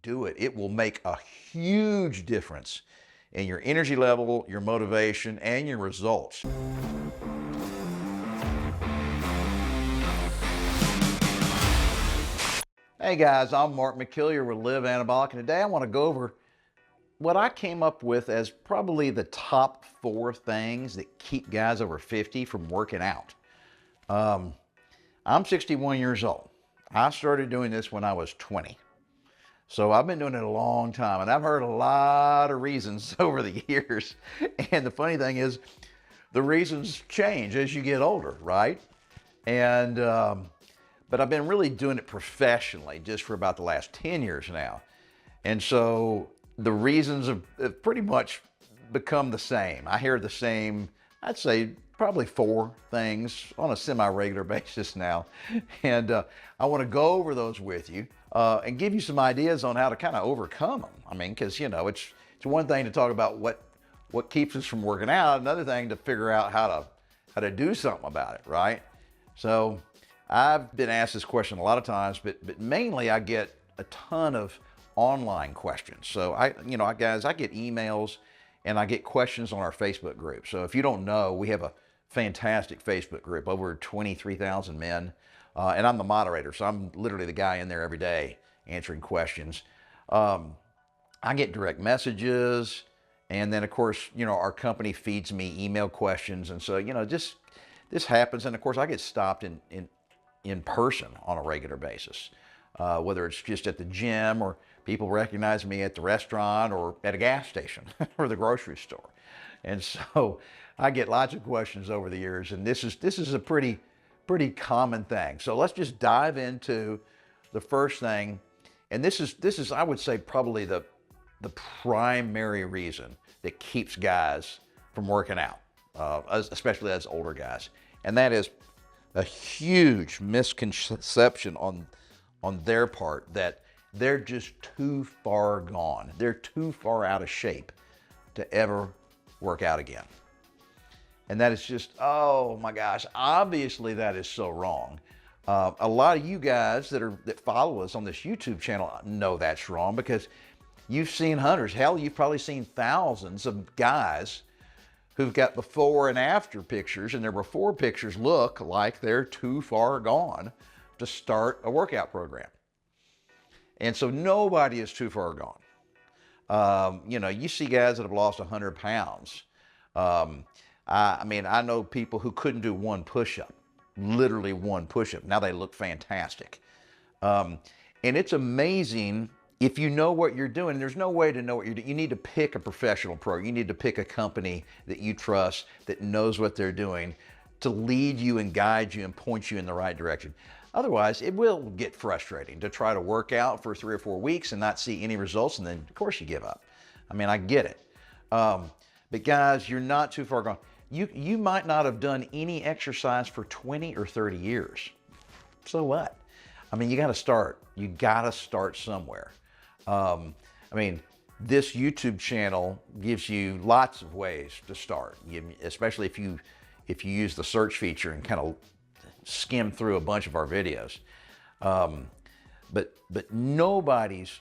do it. It will make a huge difference in your energy level, your motivation, and your results. Hey guys, I'm Mark McKillier with Live Anabolic, and today I want to go over what I came up with as probably the top 4 things that keep guys over 50 from working out. I'm 61 years old. I started doing this when I was 20. So I've been doing it a long time, and I've heard a lot of reasons over the years. And the funny thing is, the reasons change as you get older, right? And but I've been really doing it professionally just for about the last 10 years now. And so the reasons have pretty much become the same. I hear the same, I'd say probably 4 things on a semi-regular basis now. And I want to go over those with you and give you some ideas on how to kind of overcome them. I mean, because, you know, it's one thing to talk about what keeps us from working out, another thing to figure out how to do something about it, right? So I've been asked this question a lot of times, but mainly I get a ton of online questions. So guys, I get emails and I get questions on our Facebook group. So if you don't know, we have a fantastic Facebook group, over 23,000 men. And I'm the moderator, so I'm literally the guy in there every day answering questions. I get direct messages, and then of course, you know, our company feeds me email questions. And so, you know, this happens. And of course I get stopped in person on a regular basis, whether it's just at the gym or people recognize me at the restaurant or at a gas station or the grocery store. And so I get lots of questions over the years, and this is a pretty common thing. So let's just dive into the first thing. And this is I would say probably the primary reason that keeps guys from working out, especially as older guys. And that is a huge misconception on their part that they're just too far gone. They're too far out of shape to ever work out again. And that is just, oh my gosh, obviously that is so wrong. A lot of you guys that follow us on this YouTube channel know that's wrong, because you've seen hundreds, hell, you've probably seen thousands of guys who've got before and after pictures, and their before pictures look like they're too far gone to start a workout program. And so nobody is too far gone. You know, you see guys that have lost 100 pounds. I mean, I know people who couldn't do one push-up, literally one push-up. Now they look fantastic. And it's amazing if you know what you're doing. There's no way to know what you're doing. You need to pick a professional pro. You need to pick a company that you trust, that knows what they're doing, to lead you and guide you and point you in the right direction. Otherwise, it will get frustrating to try to work out for 3 or 4 weeks and not see any results, and then of course you give up. I mean, I get it. But guys, you're not too far gone. You might not have done any exercise for 20 or 30 years. So what? I mean, you got to start. You got to start somewhere. I mean, this YouTube channel gives you lots of ways to start, especially if you use the search feature and kind of skim through a bunch of our videos. But nobody's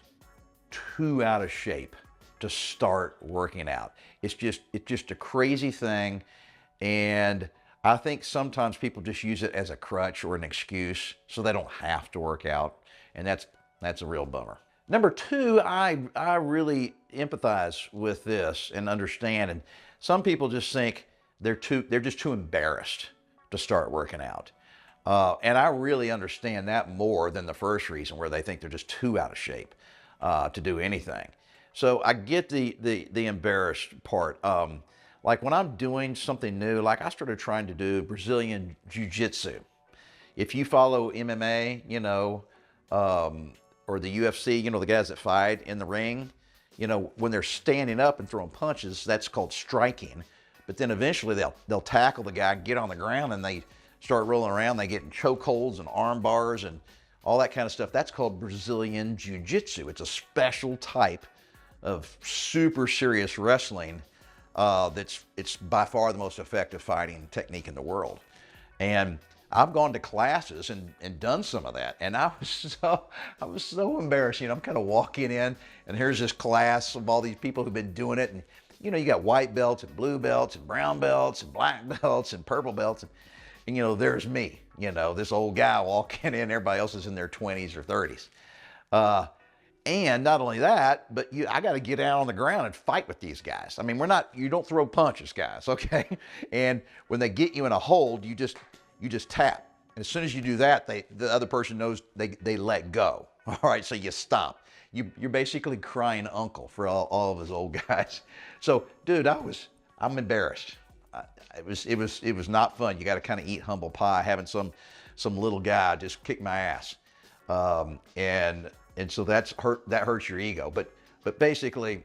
too out of shape to start working out. It's just a crazy thing. And I think sometimes people just use it as a crutch or an excuse so they don't have to work out. And that's a real bummer. Number 2, I really empathize with this and understand. And some people just think they're just too embarrassed to start working out. And I really understand that more than the first reason, where they think they're just too out of shape to do anything. So I get the embarrassed part. Like when I'm doing something new, like I started trying to do Brazilian Jiu-Jitsu. If you follow MMA, you know, or the UFC, you know, the guys that fight in the ring, you know, when they're standing up and throwing punches, that's called striking. But then eventually they'll tackle the guy, get on the ground, and they start rolling around. They get in chokeholds and arm bars and all that kind of stuff. That's called Brazilian Jiu-Jitsu. It's a special type of super serious wrestling. It's by far the most effective fighting technique in the world. And I've gone to classes and done some of that, and I was so embarrassed. I'm kind of walking in, and here's this class of all these people who've been doing it, and you got white belts and blue belts and brown belts and black belts and purple belts, and there's me, this old guy walking in. Everybody else is in their 20s or 30s. And not only that, but I got to get out on the ground and fight with these guys. I mean, you don't throw punches, guys, okay? And when they get you in a hold, you just tap. And as soon as you do that, the other person knows they let go. All right, so you stop. You're basically crying uncle for all of us old guys. So, dude, I'm embarrassed. It was not fun. You got to kind of eat humble pie, having some little guy just kick my ass. And so that hurts your ego. But basically,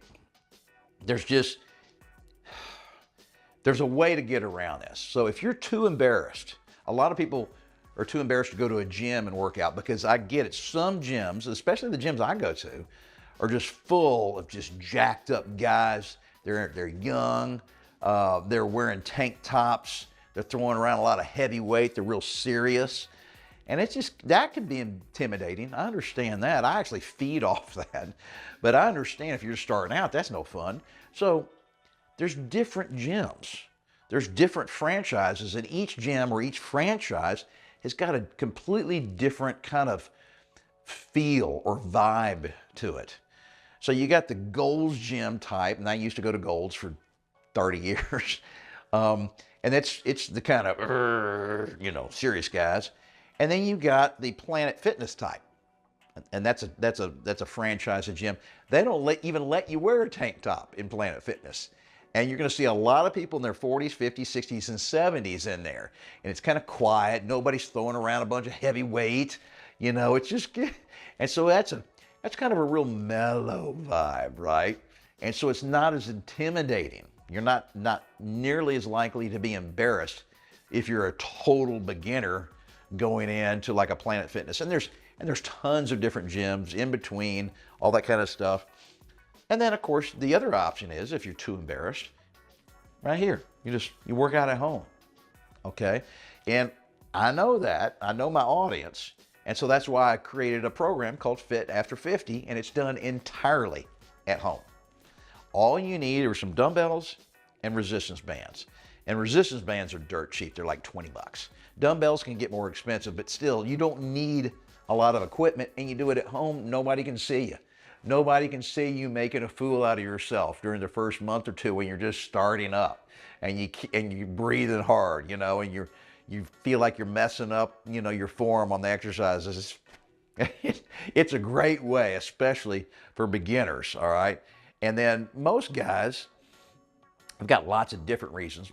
there's a way to get around this. So if you're too embarrassed, a lot of people are too embarrassed to go to a gym and work out, because I get it. Some gyms, especially the gyms I go to, are just full of just jacked up guys. They're young. They're wearing tank tops. They're throwing around a lot of heavy weight. They're real serious. And that can be intimidating. I understand that. I actually feed off that. But I understand if you're starting out, that's no fun. So there's different gyms. There's different franchises, and each gym or each franchise has got a completely different kind of feel or vibe to it. So you got the Gold's Gym type, and I used to go to Gold's for 30 years. And it's the kind of, serious guys. And then you got the Planet Fitness type. And that's a franchise of gym. They don't even let you wear a tank top in Planet Fitness. And you're going to see a lot of people in their 40s, 50s, 60s, and 70s in there. And it's kind of quiet. Nobody's throwing around a bunch of heavy weight. It's just, and so that's kind of a real mellow vibe, right? And so it's not as intimidating. You're not nearly as likely to be embarrassed if you're a total beginner going into like a Planet Fitness. And there's tons of different gyms in between, all that kind of stuff. And then, of course, the other option is, if you're too embarrassed, right here, you work out at home, okay? And I know my audience, and so that's why I created a program called Fit After 50, and it's done entirely at home. All you need are some dumbbells and resistance bands. And resistance bands are dirt cheap. They're like 20 bucks. Dumbbells can get more expensive, but still, you don't need a lot of equipment, and you do it at home. Nobody can see you. Nobody can see you making a fool out of yourself during the first month or two when you're just starting up, and you're breathing hard, and you feel like you're messing up, your form on the exercises. It's a great way, especially for beginners, all right? And then most guys have got lots of different reasons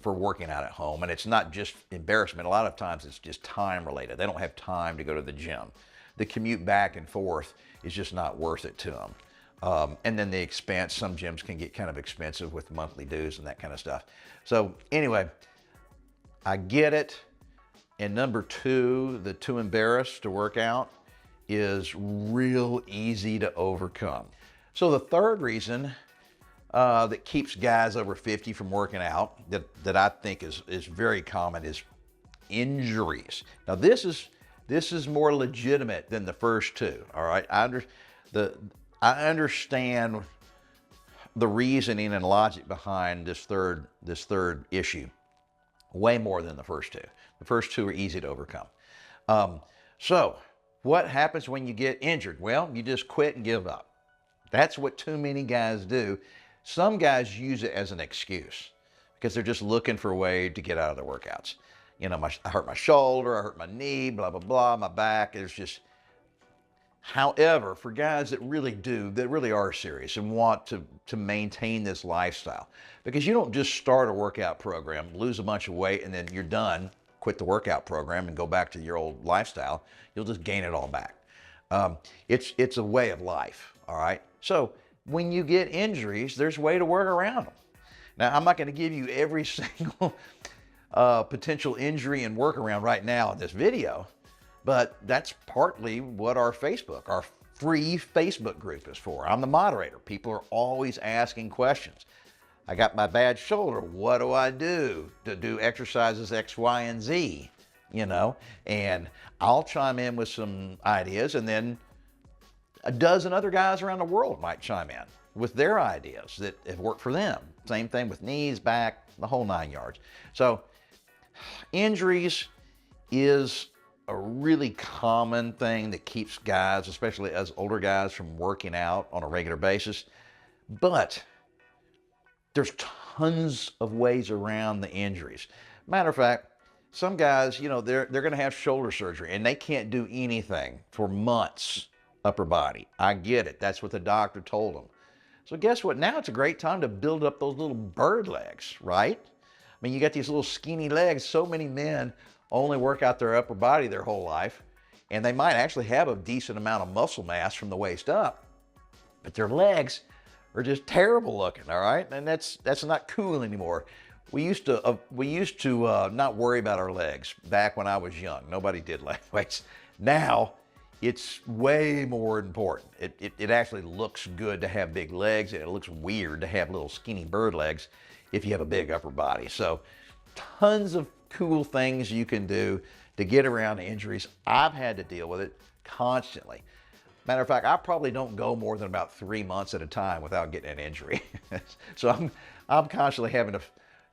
for working out at home, and it's not just embarrassment. A lot of times it's just time related. They don't have time to go to the gym. The commute back and forth is just not worth it to them. And then the expense, some gyms can get kind of expensive with monthly dues and that kind of stuff. So anyway, I get it. And number two, the too embarrassed to work out is real easy to overcome. So the third reason that keeps guys over 50 from working out that I think is very common is injuries. Now this is more legitimate than the first two. All right, I understand the reasoning and logic behind this third issue way more than the first two. The first two are easy to overcome. So what happens when you get injured? Well, you just quit and give up. That's what too many guys do. Some guys use it as an excuse because they're just looking for a way to get out of their workouts. I hurt my shoulder, I hurt my knee, blah, blah, blah, my back. However, for guys that really are serious and want to maintain this lifestyle, because you don't just start a workout program, lose a bunch of weight, and then you're done, quit the workout program and go back to your old lifestyle. You'll just gain it all back. It's a way of life, all right? So when you get injuries, there's a way to work around them. Now, I'm not going to give you every single potential injury and workaround right now in this video, but that's partly what our free Facebook group is for. I'm the moderator. People are always asking questions. I got my bad shoulder. What do I do to do exercises X, Y, and Z? you know, and I'll chime in with some ideas, and then a dozen other guys around the world might chime in with their ideas that have worked for them. Same thing with knees, back, the whole 9 yards. So injuries is a really common thing that keeps guys, especially as older guys, from working out on a regular basis. But there's tons of ways around the injuries. Matter of fact, some guys, you know, they're going to have shoulder surgery and they can't do anything for months, upper body. I get it. That's what the doctor told them. So guess what? Now it's a great time to build up those little bird legs, right? I mean, you got these little skinny legs. So many men only work out their upper body their whole life, and they might actually have a decent amount of muscle mass from the waist up, but their legs are just terrible looking, all right? And that's not cool anymore. We used to not worry about our legs back when I was young. Nobody did leg weights. Now it's way more important. It actually looks good to have big legs, and it looks weird to have little skinny bird legs if you have a big upper body. So tons of cool things you can do to get around injuries. I've had to deal with it constantly. Matter of fact, I probably don't go more than about 3 months at a time without getting an injury. So I'm constantly having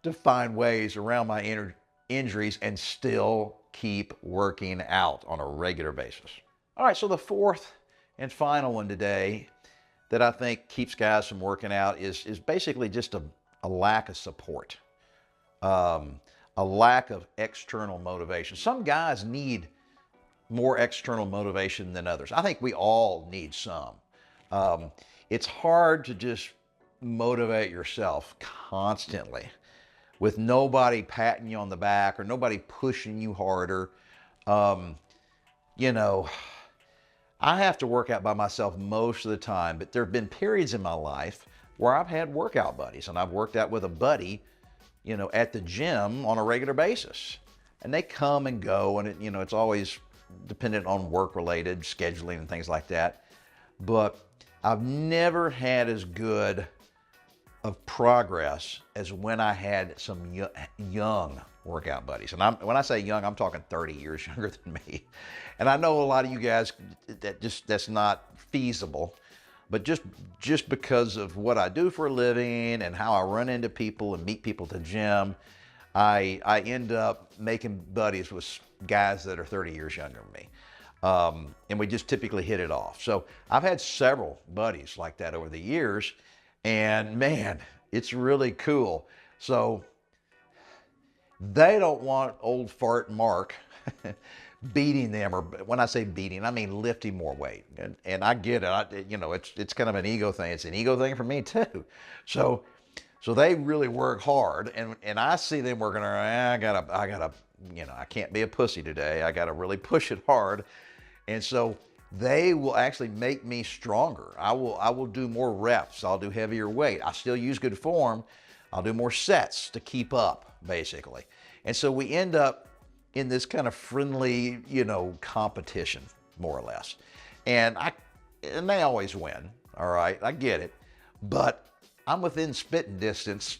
to find ways around my injuries and still keep working out on a regular basis. All right, so the fourth and final one today that I think keeps guys from working out is basically just a lack of support, a lack of external motivation. Some guys need more external motivation than others. I think we all need some. It's hard to just motivate yourself constantly with nobody patting you on the back or nobody pushing you harder. You know, I have to work out by myself most of the time, but there have been periods in my life where I've had workout buddies, and I've worked out with a buddy, you know, at the gym on a regular basis. And they come and go, and it's always dependent on work-related scheduling and things like that. But I've never had as good of progress as when I had some young workout buddies. And when I say young, I'm talking 30 years younger than me. And I know a lot of you guys, that's not feasible. But just because of what I do for a living and how I run into people and meet people at the gym, I end up making buddies with guys that are 30 years younger than me. And we just typically hit it off. So I've had several buddies like that over the years, and man, it's really cool. So they don't want old fart Mark beating them, or when I say beating, I mean lifting more weight. And I get it. It's kind of an ego thing. It's an ego thing for me too. So they really work hard, and I see them working around. I can't be a pussy today. I gotta really push it hard. And so they will actually make me stronger. I will do more reps. I'll do heavier weight. I still use good form. I'll do more sets to keep up, basically. And so we end up in this kind of friendly, competition, more or less. And they always win, all right? I get it. But I'm within spitting distance,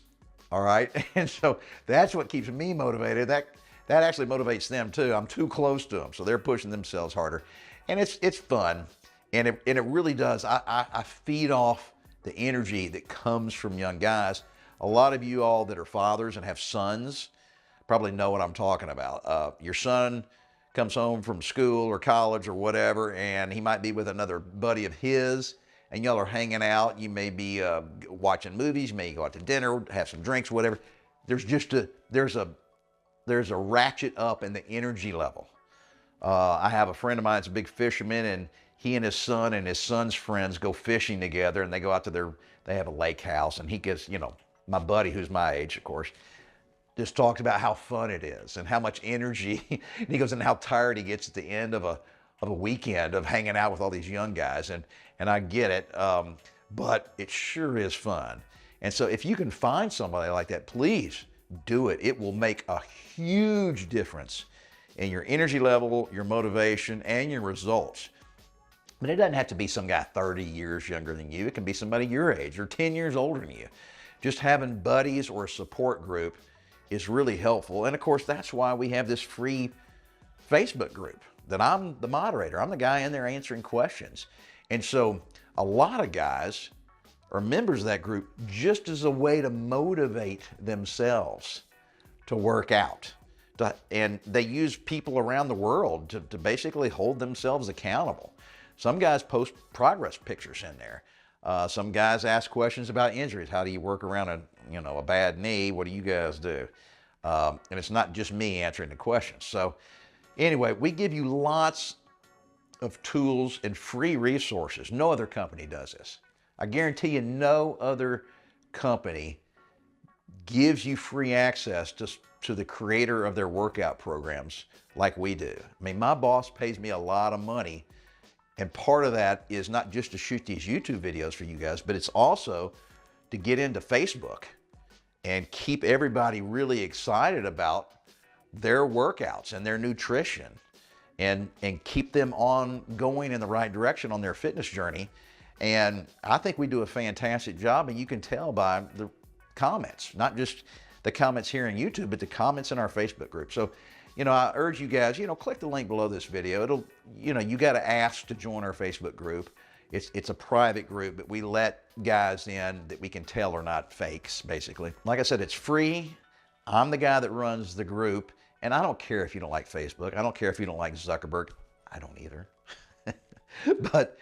all right? And so that's what keeps me motivated. That actually motivates them too. I'm too close to them, so they're pushing themselves harder. And it's fun, and it really does. I feed off the energy that comes from young guys. A lot of you all that are fathers and have sons probably know what I'm talking about. Your son comes home from school or college or whatever, and he might be with another buddy of his, and y'all are hanging out. You may be watching movies, you may go out to dinner, have some drinks, whatever. There's a ratchet up in the energy level. I have a friend of mine that's a big fisherman, and he and his son's friends go fishing together, and they go out to they have a lake house, and he gets, my buddy who's my age, of course, just talks about how fun it is and how much energy, and he goes, and how tired he gets at the end of a weekend of hanging out with all these young guys, and I get it, but it sure is fun. And so if you can find somebody like that, please do it. It will make a huge difference in your energy level, your motivation, and your results. But it doesn't have to be some guy 30 years younger than you. It can be somebody your age or 10 years older than you. Just having buddies or a support group is really helpful. And of course, that's why we have this free Facebook group that I'm the moderator. I'm the guy in there answering questions. And so a lot of guys are members of that group just as a way to motivate themselves to work out. And they use people around the world to basically hold themselves accountable. Some guys post progress pictures in there. Some guys ask questions about injuries. How do you work around a bad knee? What do you guys do? And it's not just me answering the questions. So anyway, we give you lots of tools and free resources. No other company does this. I guarantee you no other company gives you free access to the creator of their workout programs like we do. I mean, my boss pays me a lot of money, and part of that is not just to shoot these YouTube videos for you guys, but it's also to get into Facebook and keep everybody really excited about their workouts and their nutrition, and keep them on going in the right direction on their fitness journey. And I think we do a fantastic job, and you can tell by the comments, not just the comments here on YouTube, but the comments in our Facebook group. So, I urge you guys, click the link below this video. You got to ask to join our Facebook group. It's a private group, but we let guys in that we can tell are not fakes, basically. Like I said, it's free. I'm the guy that runs the group, and I don't care if you don't like Facebook. I don't care if you don't like Zuckerberg. I don't either. But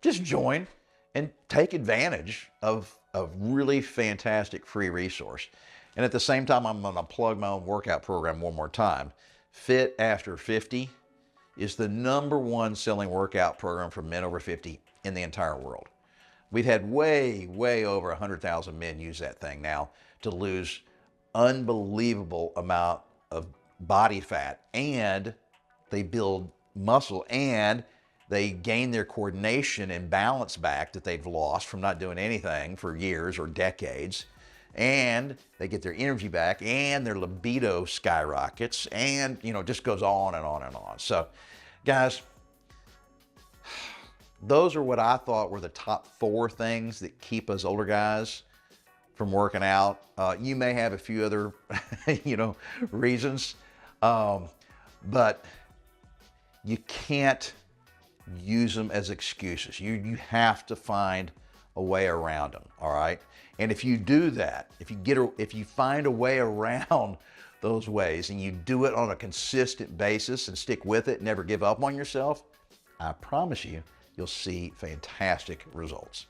just join and take advantage of a really fantastic free resource. And at the same time, I'm going to plug my own workout program one more time. Fit After 50 is the #1 selling workout program for men over 50 in the entire world. We've had way over 100,000 men use that thing now to lose unbelievable amount of body fat, and they build muscle, and they gain their coordination and balance back that they've lost from not doing anything for years or decades. And they get their energy back, and their libido skyrockets, and just goes on and on and on. So guys, those are what I thought were the top 4 things that keep us older guys from working out. You may have a few other reasons, but you can't use them as excuses. You have to find a way around them, all right? And if you do that, if you find a way around those ways, and you do it on a consistent basis and stick with it, never give up on yourself, I promise you, you'll see fantastic results.